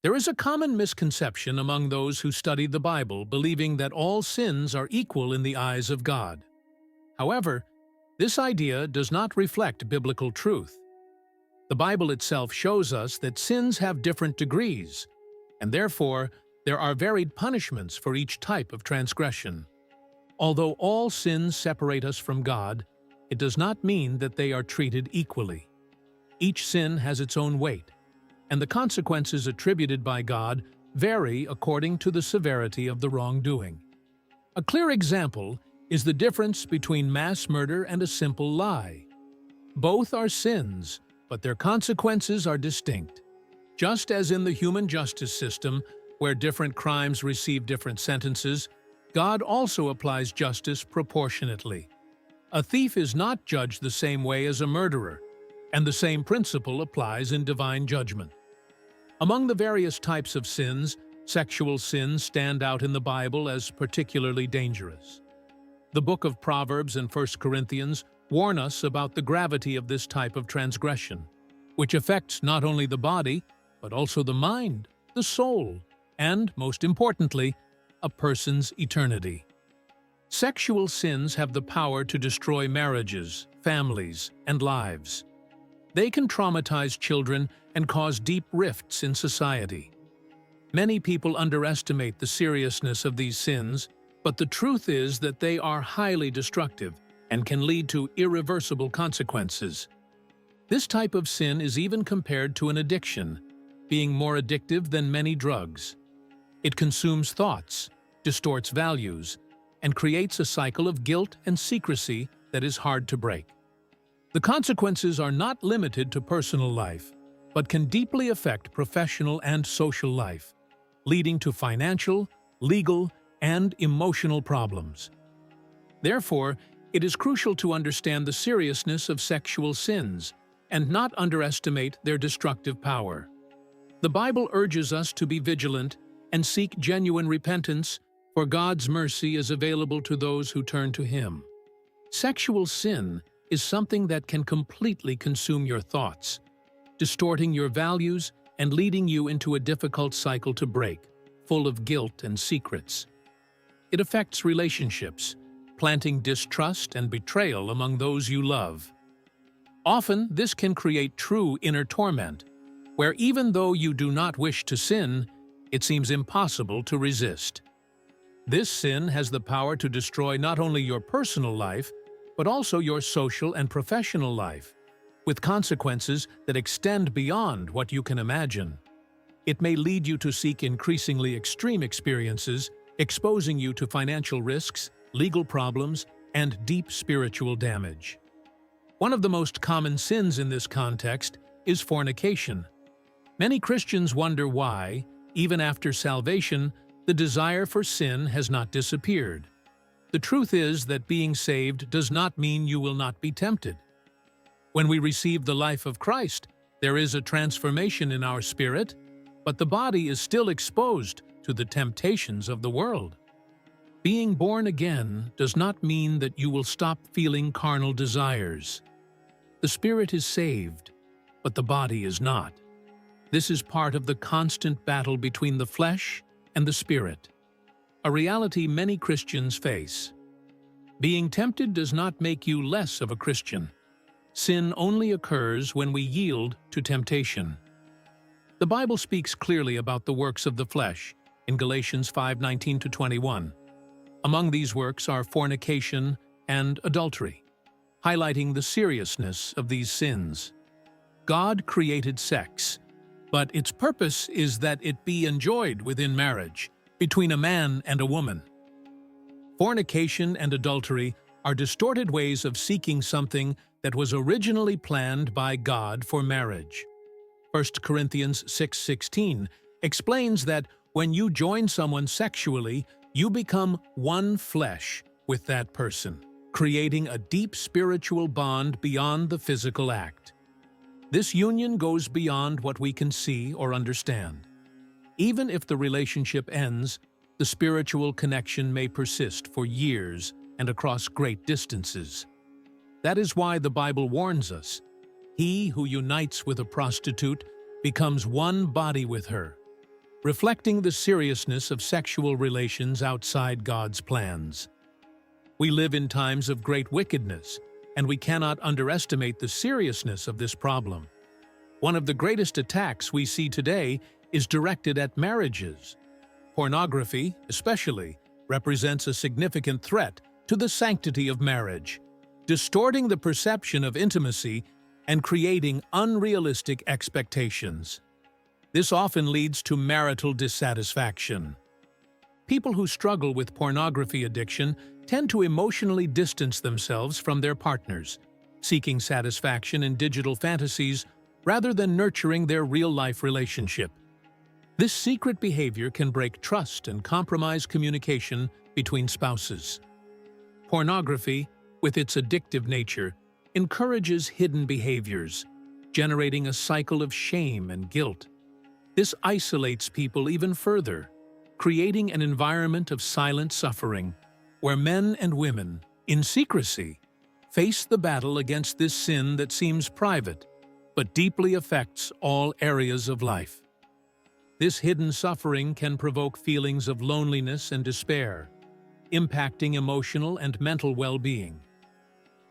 There is a common misconception among those who study the Bible, believing that all sins are equal in the eyes of God. However, this idea does not reflect biblical truth. The Bible itself shows us that sins have different degrees, and therefore there are varied punishments for each type of transgression. Although all sins separate us from God, it does not mean that they are treated equally. Each sin has its own weight, and the consequences attributed by God vary according to the severity of the wrongdoing. A clear example is the difference between mass murder and a simple lie. Both are sins, but their consequences are distinct. Just as in the human justice system, where different crimes receive different sentences, God also applies justice proportionately. A thief is not judged the same way as a murderer, and the same principle applies in divine judgment. Among the various types of sins, sexual sins stand out in the Bible as particularly dangerous. The book of Proverbs and 1 Corinthians warn us about the gravity of this type of transgression, which affects not only the body, but also the mind, the soul, and, most importantly, a person's eternity. Sexual sins have the power to destroy marriages, families, and lives. They can traumatize children and cause deep rifts in society. Many people underestimate the seriousness of these sins, but the truth is that they are highly destructive and can lead to irreversible consequences. This type of sin is even compared to an addiction, being more addictive than many drugs. It consumes thoughts, distorts values, and creates a cycle of guilt and secrecy that is hard to break. The consequences are not limited to personal life, but can deeply affect professional and social life, leading to financial, legal, and emotional problems. Therefore, it is crucial to understand the seriousness of sexual sins and not underestimate their destructive power. The Bible urges us to be vigilant and seek genuine repentance, for God's mercy is available to those who turn to Him. Sexual sin is something that can completely consume your thoughts, distorting your values and leading you into a difficult cycle to break, full of guilt and secrets. It affects relationships, planting distrust and betrayal among those you love. Often, this can create true inner torment, where even though you do not wish to sin, it seems impossible to resist. This sin has the power to destroy not only your personal life, but also your social and professional life, with consequences that extend beyond what you can imagine. It may lead you to seek increasingly extreme experiences, exposing you to financial risks, legal problems, and deep spiritual damage. One of the most common sins in this context is fornication. Many Christians wonder why, even after salvation, the desire for sin has not disappeared. The truth is that being saved does not mean you will not be tempted. When we receive the life of Christ, there is a transformation in our spirit, but the body is still exposed to the temptations of the world. Being born again does not mean that you will stop feeling carnal desires. The spirit is saved, but the body is not. This is part of the constant battle between the flesh and the spirit, a reality many Christians face. Being tempted does not make you less of a Christian. Sin only occurs when we yield to temptation. The Bible speaks clearly about the works of the flesh in Galatians 5:19-21. Among these works are fornication and adultery, highlighting the seriousness of these sins. God created sex, but its purpose is that it be enjoyed within marriage, between a man and a woman. Fornication and adultery are distorted ways of seeking something that was originally planned by God for marriage. 1 Corinthians 6:16 explains that when you join someone sexually, you become one flesh with that person, creating a deep spiritual bond beyond the physical act. This union goes beyond what we can see or understand. Even if the relationship ends, the spiritual connection may persist for years and across great distances. That is why the Bible warns us, "He who unites with a prostitute becomes one body with her." reflecting the seriousness of sexual relations outside God's plans. We live in times of great wickedness, and we cannot underestimate the seriousness of this problem. One of the greatest attacks we see today is directed at marriages. Pornography, especially, represents a significant threat to the sanctity of marriage, distorting the perception of intimacy and creating unrealistic expectations. This often leads to marital dissatisfaction. People who struggle with pornography addiction tend to emotionally distance themselves from their partners, seeking satisfaction in digital fantasies rather than nurturing their real-life relationship. This secret behavior can break trust and compromise communication between spouses. Pornography, with its addictive nature, encourages hidden behaviors, generating a cycle of shame and guilt. This isolates people even further, creating an environment of silent suffering, where men and women, in secrecy, face the battle against this sin that seems private, but deeply affects all areas of life. This hidden suffering can provoke feelings of loneliness and despair, impacting emotional and mental well-being.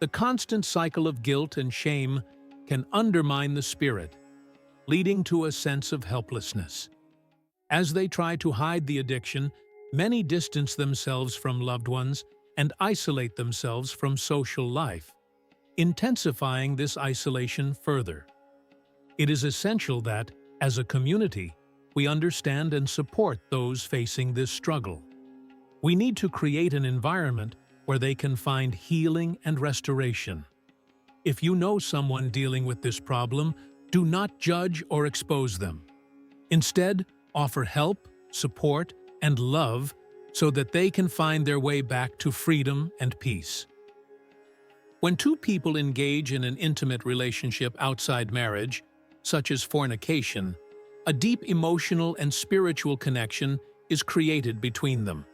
The constant cycle of guilt and shame can undermine the spirit, leading to a sense of helplessness. As they try to hide the addiction, many distance themselves from loved ones and isolate themselves from social life, intensifying this isolation further. It is essential that, as a community, we understand and support those facing this struggle. We need to create an environment where they can find healing and restoration. If you know someone dealing with this problem, do not judge or expose them. Instead, offer help, support, and love so that they can find their way back to freedom and peace. When two people engage in an intimate relationship outside marriage, such as fornication, a deep emotional and spiritual connection is created between them.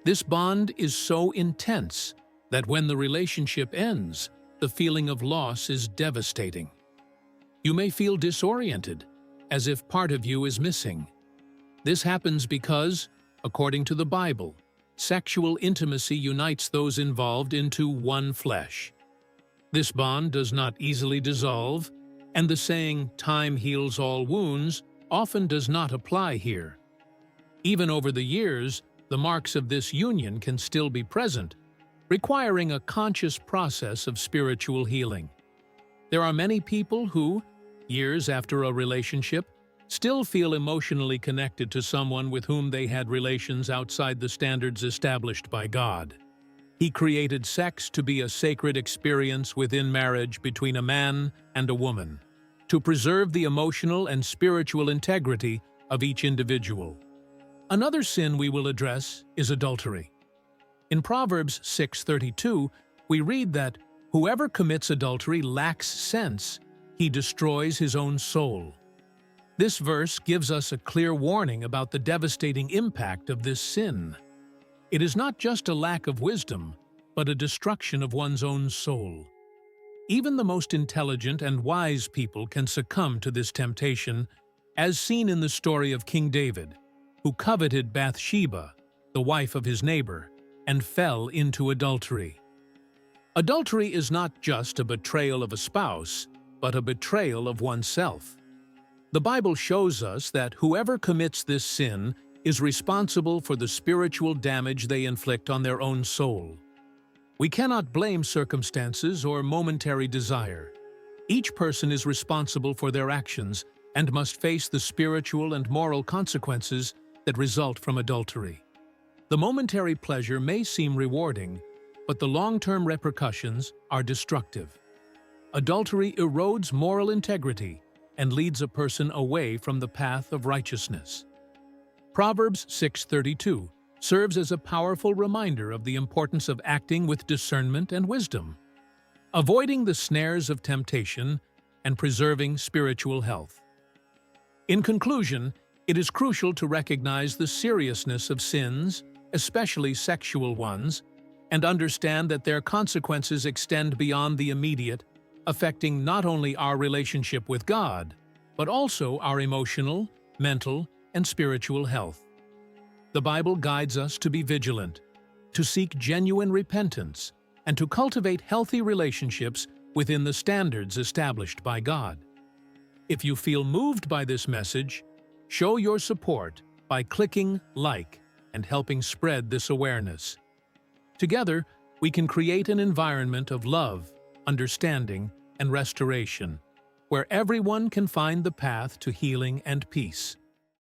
This bond is so intense that when the relationship ends, the feeling of loss is devastating. You may feel disoriented, as if part of you is missing. This happens because, according to the Bible, sexual intimacy unites those involved into one flesh. This bond does not easily dissolve, and the saying, "time heals all wounds," often does not apply here. Even over the years, the marks of this union can still be present, requiring a conscious process of spiritual healing. There are many people who, years after a relationship, still feel emotionally connected to someone with whom they had relations outside the standards established by God. He created sex to be a sacred experience within marriage between a man and a woman, to preserve the emotional and spiritual integrity of each individual. Another sin we will address is adultery. In Proverbs 6:32, we read that, "Whoever commits adultery lacks sense, he destroys his own soul." This verse gives us a clear warning about the devastating impact of this sin. It is not just a lack of wisdom, but a destruction of one's own soul. Even the most intelligent and wise people can succumb to this temptation, as seen in the story of King David, who coveted Bathsheba, the wife of his neighbor, and fell into adultery. Adultery is not just a betrayal of a spouse, but a betrayal of oneself. The Bible shows us that whoever commits this sin is responsible for the spiritual damage they inflict on their own soul. We cannot blame circumstances or momentary desire. Each person is responsible for their actions and must face the spiritual and moral consequences that result from adultery. The momentary pleasure may seem rewarding, but the long-term repercussions are destructive. Adultery erodes moral integrity and leads a person away from the path of righteousness. Proverbs 6:32 serves as a powerful reminder of the importance of acting with discernment and wisdom, avoiding the snares of temptation and preserving spiritual health. In conclusion, it is crucial to recognize the seriousness of sins, especially sexual ones, and understand that their consequences extend beyond the immediate, affecting not only our relationship with God, but also our emotional, mental, and spiritual health. The Bible guides us to be vigilant, to seek genuine repentance, and to cultivate healthy relationships within the standards established by God. If you feel moved by this message, show your support by clicking like and helping spread this awareness. Together, we can create an environment of love, understanding, and restoration, where everyone can find the path to healing and peace.